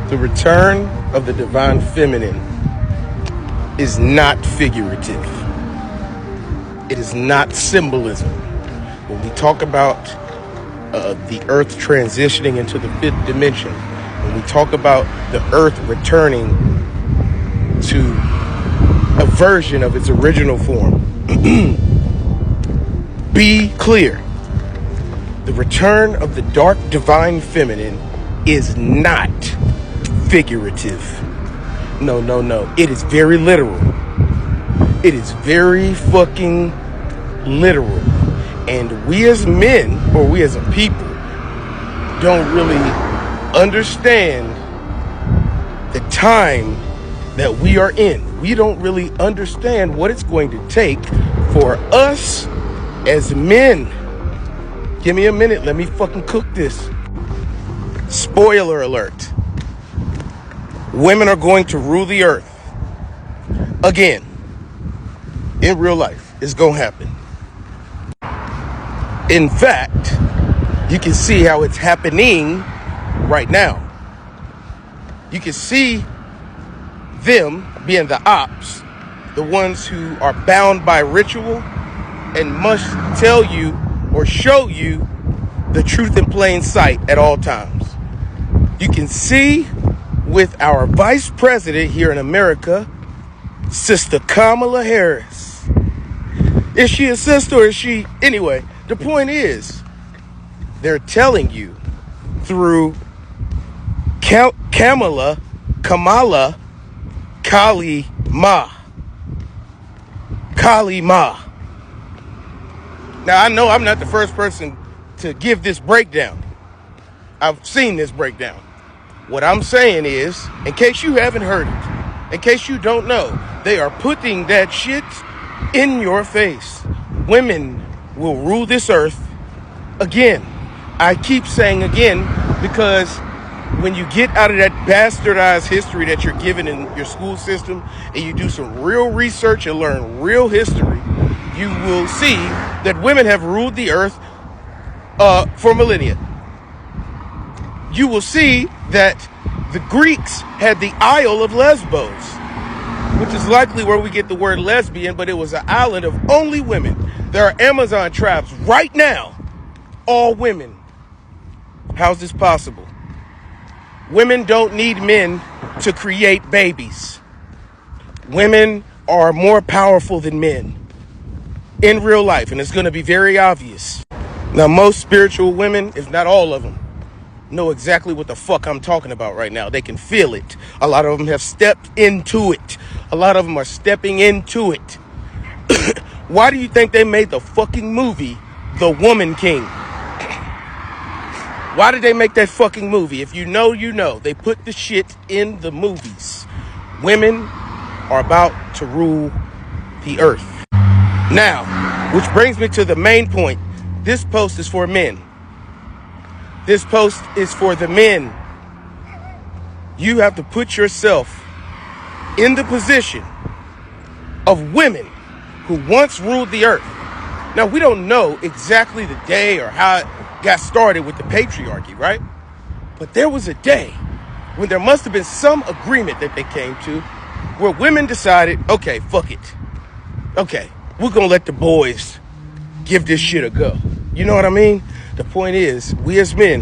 The return of the divine feminine is not figurative. It is not symbolism. When we talk about the earth transitioning into the fifth dimension, when we talk about the earth returning to a version of its original form, be clear. The return of the dark divine feminine is not figurative. No. It is very literal. It is very fucking literal. And we as men, or we as a people, don't really understand the time that we are in. We don't really understand what it's going to take for us as men. Give me a minute. Let me fucking cook this. Spoiler alert. Women are going to rule the earth. Again. In real life. It's going to happen. In fact, you can see how it's happening right now. You can see them being the ops, the ones who are bound by ritual and must tell you or show you the truth in plain sight at all times. You can see with our vice president here in America, Sister Kamala Harris. Is she a sister or is she? Anyway, the point is, they're telling you through Kamala, Kali Ma. Now, I know I'm not the first person to give this breakdown. I've seen this breakdown. What I'm saying is, in case you haven't heard it, in case you don't know, they are putting that shit in your face. Women will rule this earth again. I keep saying again because when you get out of that bastardized history that you're given in your school system and you do some real research and learn real history, you will see that women have ruled the earth for millennia. You will see that the Greeks had the Isle of Lesbos, which is likely where we get the word lesbian, but it was an island of only women. There are Amazon tribes right now, all women. How's this possible? Women don't need men to create babies. Women are more powerful than men in real life, and it's going to be very obvious. Now, most spiritual women, if not all of them, know exactly what the fuck I'm talking about right now. They can feel it. A lot of them have stepped into it. A lot of them are stepping into it. Why do you think they made the fucking movie The Woman King? Why did they make that fucking movie? If you know, you know. They put the shit in the movies. Women are about to rule the earth. Now, which brings me to the main point. This post is for men. This post is for the men. You have to put yourself in the position of women who once ruled the earth. Now, we don't know exactly the day or how it got started with the patriarchy, right? But there was a day when there must have been some agreement that they came to where women decided, okay, fuck it. Okay, we're going to let the boys give this shit a go. You know what I mean? The point is, we as men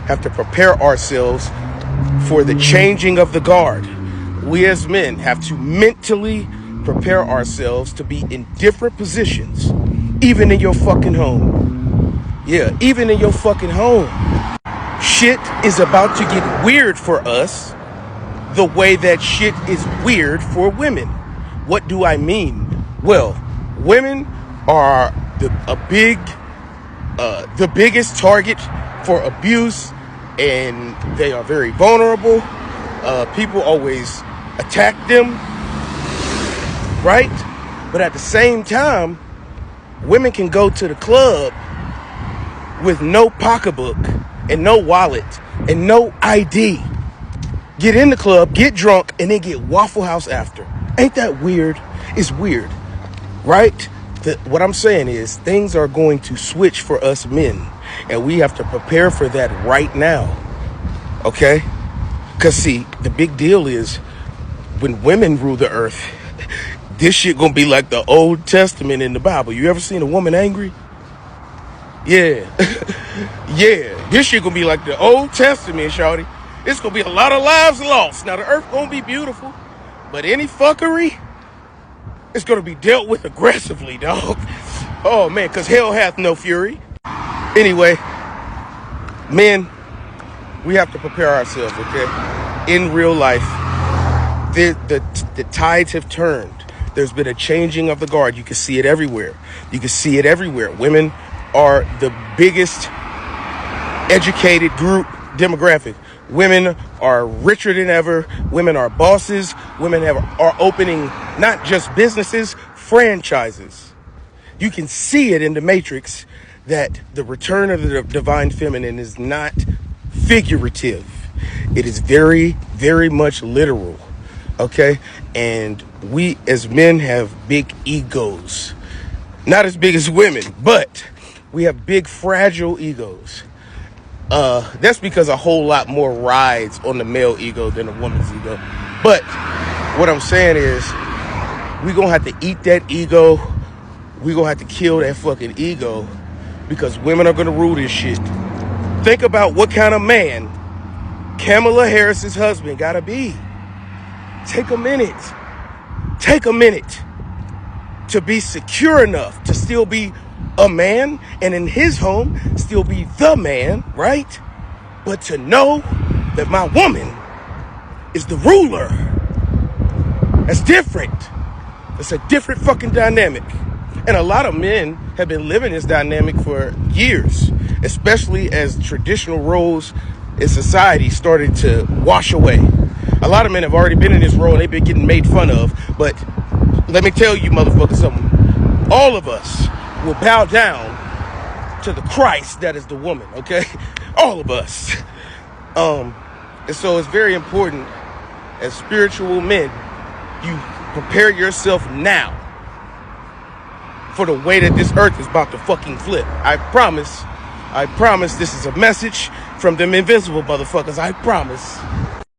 have to prepare ourselves for the changing of the guard. We as men have to mentally prepare ourselves to be in different positions, even in your fucking home. Yeah, even in your fucking home. Shit is about to get weird for us the way that shit is weird for women. What do I mean? Well, women are the biggest target for abuse, and they are very vulnerable. People always attack them, right? But at the same time, women can go to the club with no pocketbook and no wallet and no ID. Get in the club, get drunk, and then get Waffle House after. Ain't that weird? It's weird, right? What I'm saying is things are going to switch for us men, and we have to prepare for that right now, okay? Cause see, the big deal is when women rule the earth, this shit gonna be like the Old Testament in the Bible. You ever seen a woman angry? Yeah. Yeah. This shit gonna be like the Old Testament, shawty. It's gonna be a lot of lives lost. Now the earth gonna be beautiful, but any fuckery, it's gonna be dealt with aggressively, dog. Oh man, cause hell hath no fury. Anyway, men, we have to prepare ourselves, okay? In real life, the tides have turned. There's been a changing of the guard. You can see it everywhere. You can see it everywhere. Women are the biggest educated group demographic. Women are richer than ever. Women are bosses. Women are opening not just businesses, franchises. You can see it in the Matrix that the return of the divine feminine is not figurative. It is very, very much literal. Okay? And we as men have big egos. Not as big as women, but we have big, fragile egos. That's because a whole lot more rides on the male ego than a woman's ego. But what I'm saying is, we gonna have to eat that ego. We gonna have to kill that fucking ego because women are gonna rule this shit. Think about what kind of man Kamala Harris's husband gotta be. Take a minute. Take a minute to be secure enough to still be a man and in his home still be the man, right? But to know that my woman is the ruler. That's different. It's a different fucking dynamic. And a lot of men have been living this dynamic for years, especially as traditional roles in society started to wash away. A lot of men have already been in this role and they've been getting made fun of. But let me tell you, motherfuckers, something. All of us will bow down to the Christ that is the woman, okay? All of us. And so it's very important as spiritual men, you prepare yourself now for the way that this earth is about to fucking flip. I promise this is a message from them invisible motherfuckers. I promise.